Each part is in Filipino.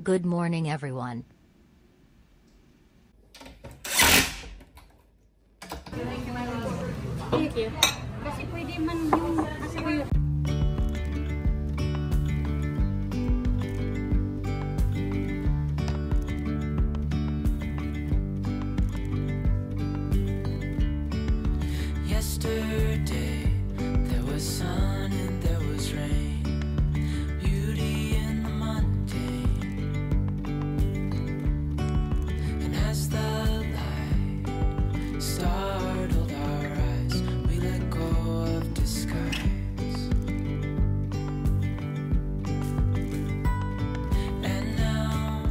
Good morning everyone. Thank you. Kasi pwede man yung kasi yung yesterday there was sun and there was rain, beauty in the mundane, and as the light startled our eyes, we let go of disguise. And now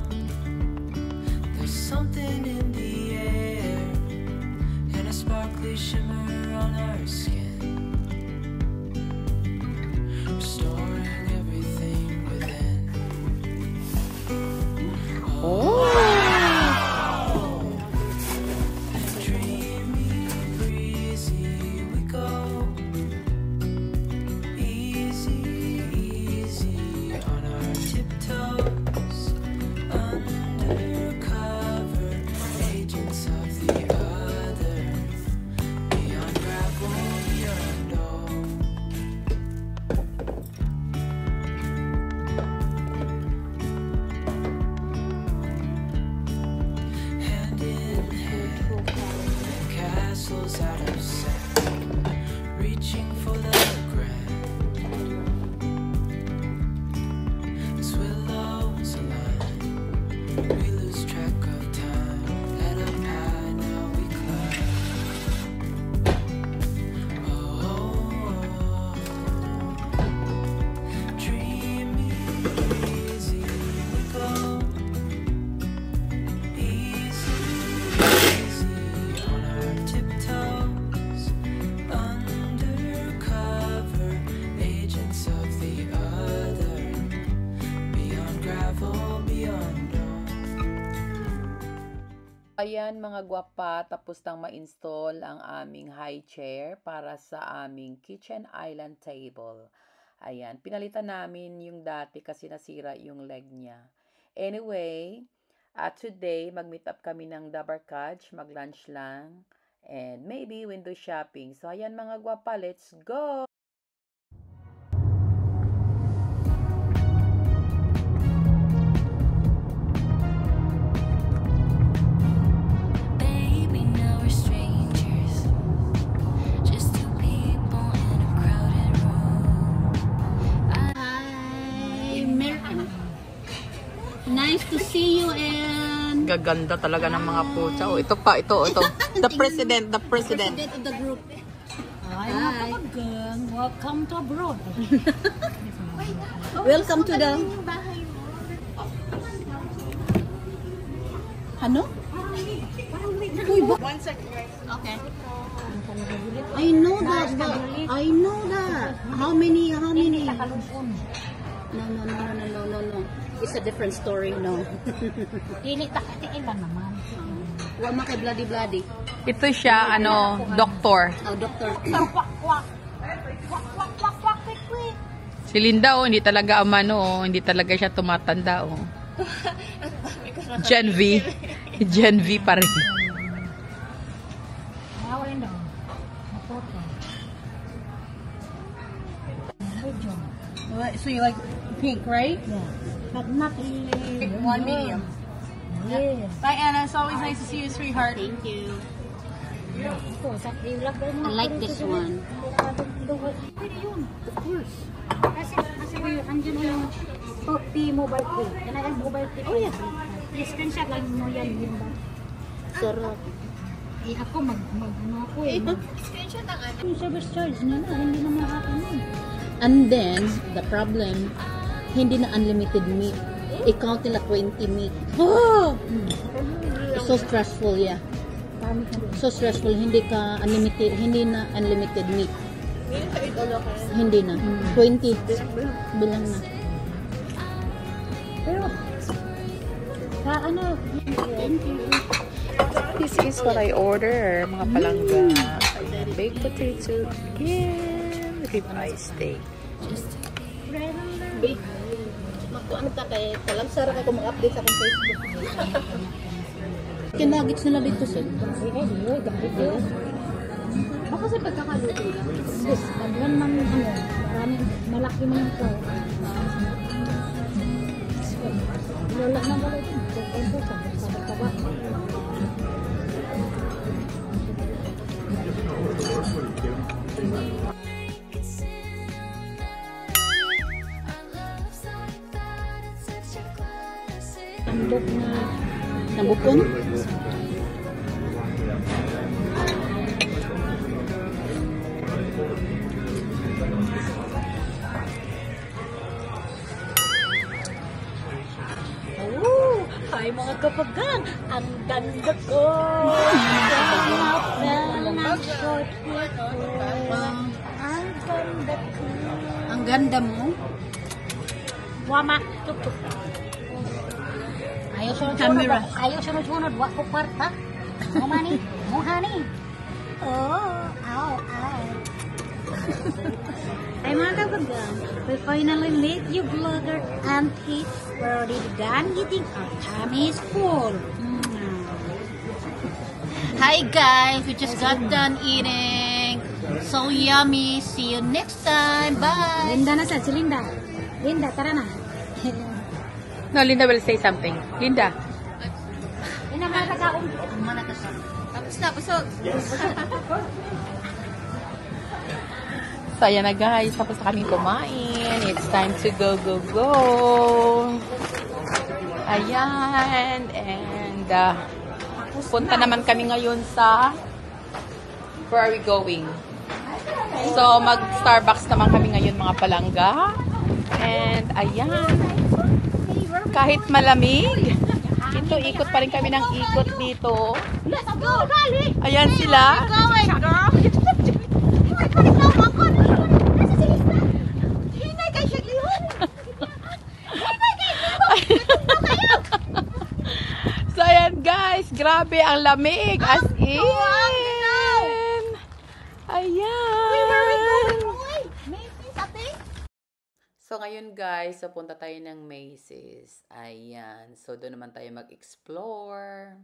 there's something in the air and a sparkly shimmer on our skin, restoring everything within. Oh, dreamy, breezy we go, easy, easy on our tiptoes, undercover agents of the other. Beyond gravel, beyond all. Hand in hand, castles out of sand, reaching for the grand. As willows align, we lose track of time. Head up high, now we climb. Dreamy, easy we go, easy, easy on our tiptoes, undercover agents of the other, beyond gravel, beyond all. Ayan mga gwapa, tapos nang ma-install ang aming high chair para sa aming kitchen island table. Ayan, pinalitan namin yung dati kasi nasira yung leg niya. Anyway, today mag-meet up kami ng Dabarkaj, mag-lunch lang, and maybe window shopping. So ayan mga gwapa, let's go! Baby, now we're strangers, just two people in a crowded room. Hi, Merton. Nice to see you and Gaganda talaga ng mga pusa. Oh, ito pa, ito. The president. president of the group. Hi, gang. Welcome to abroad. Welcome to the ano? One second, guys. Okay. I know that. I know that. How many? No. It's a different story, no. Dili takatiin lang naman. Wa man kay bloody. Ito siya, doktor. Oh, doctor. Si Linda, hindi talaga hindi talaga siya tumatanda, Gen V pa rin. Nawalin daw. Mapoto. So you like pink, right? Yeah. But not really. One medium. Yes. Bye, Anna. It's always nice to see you, sweetheart. Thank you. Ito, sa ilagay mo. I like this one. Pwede yun. Of course. Kasi andyan mo yung T-Mobile Pay. Yan ay mobile pay. Oh, yeah. I-screenshot lang mo yan. Yun ba? Sarap. Ako ano ako eh. Screenshot ang ano. Yung service charge na hindi naman akin yun. And then, the problem, hindi na unlimited meat. I-count nila 20 meat. Oh! It's so stressful, yeah. So stressful. Hindi na unlimited meat. Hindi na. 20. Bilang na. Pero, ano, thank you. This is what I order, mga palangga. Baked potato again. Ribeye steak. Ano ta kay kalansara ka mag-update sa akong Facebook. Kinagits nila dito sir. Baka sa pagkakaluto lang. Yes, paglan man marami, malaki man ito. Lola na wala ito. Pagkento sa pagkaba. Tambok na nabukon. Hi mga kapagang, ang ganda ko! Ang ganda mo. Wama, tutok. Ayaw sunod-sunod. Ayaw sunod-sunod. Wak ko kwarta. Mumani. Muhani. Oh, ow, ow. Ay mga kabagang, we finally meet you vlogger auntie. We're already done eating. Our tummy is full. Hi guys, we just got done eating. So yummy. See you next time. Bye. Linda na sa si Linda. Linda, tara na. No, Linda will say something. Linda. Yan ang mga kakaon. Tapos na, busog. So, ayan na guys. Tapos na kami kumain. It's time to go, go, go. Ayan. And, punta naman kami ngayon sa, where are we going? So, mag-Starbucks naman kami ngayon mga palangga. And, ayan. Kahit malamig, ito, ikot pa rin kami ng ikot dito. Ayan sila. So, ayan guys, grabe ang lamig. As in. Ayan. So, ngayon guys, so punta tayo ng Macy's. Ayan. So, doon naman tayo mag-explore.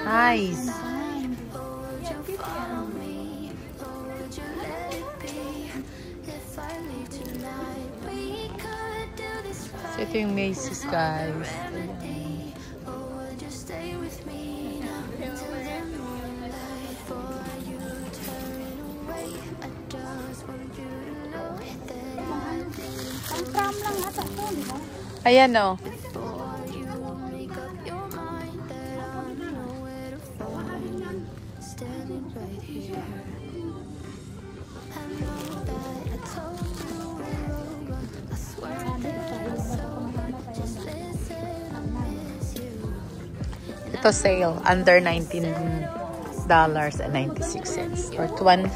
Nice. So, ito yung Macy's guys. Ayan o. Ito sale. Under $19.96 or $20.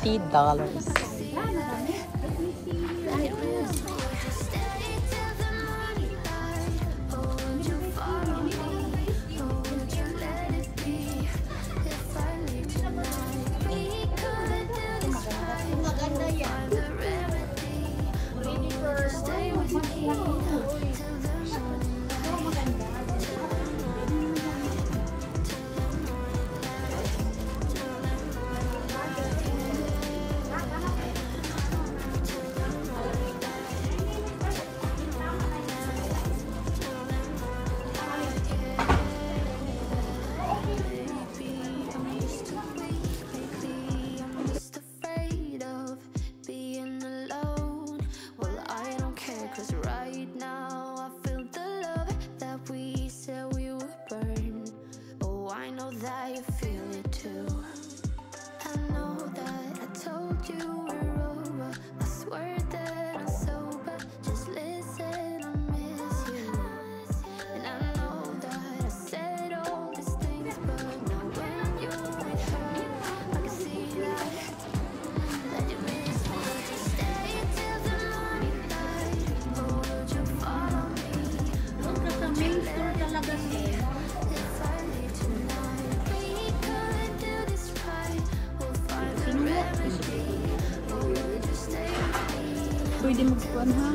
pwede magpuan ha.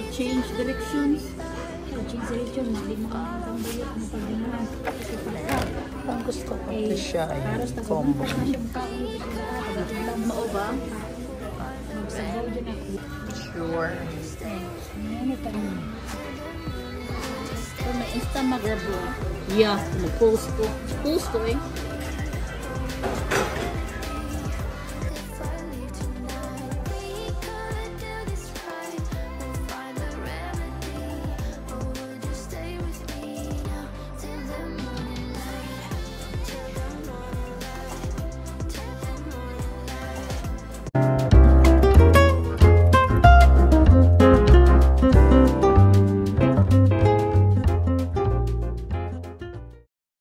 Change directions. Change direction, mali mo ka ang bayot ng pagbinuan. Kasi para Ang gusto ko eh, ito siya ay paros na combo. gumampas na siyang kaon dito sa lahat. Pagkatulang Mao ba? magsabaw dyan ako. Sure. Ano pa rin? So, may Instagram. Yeah, nag-post ko. Post ko eh.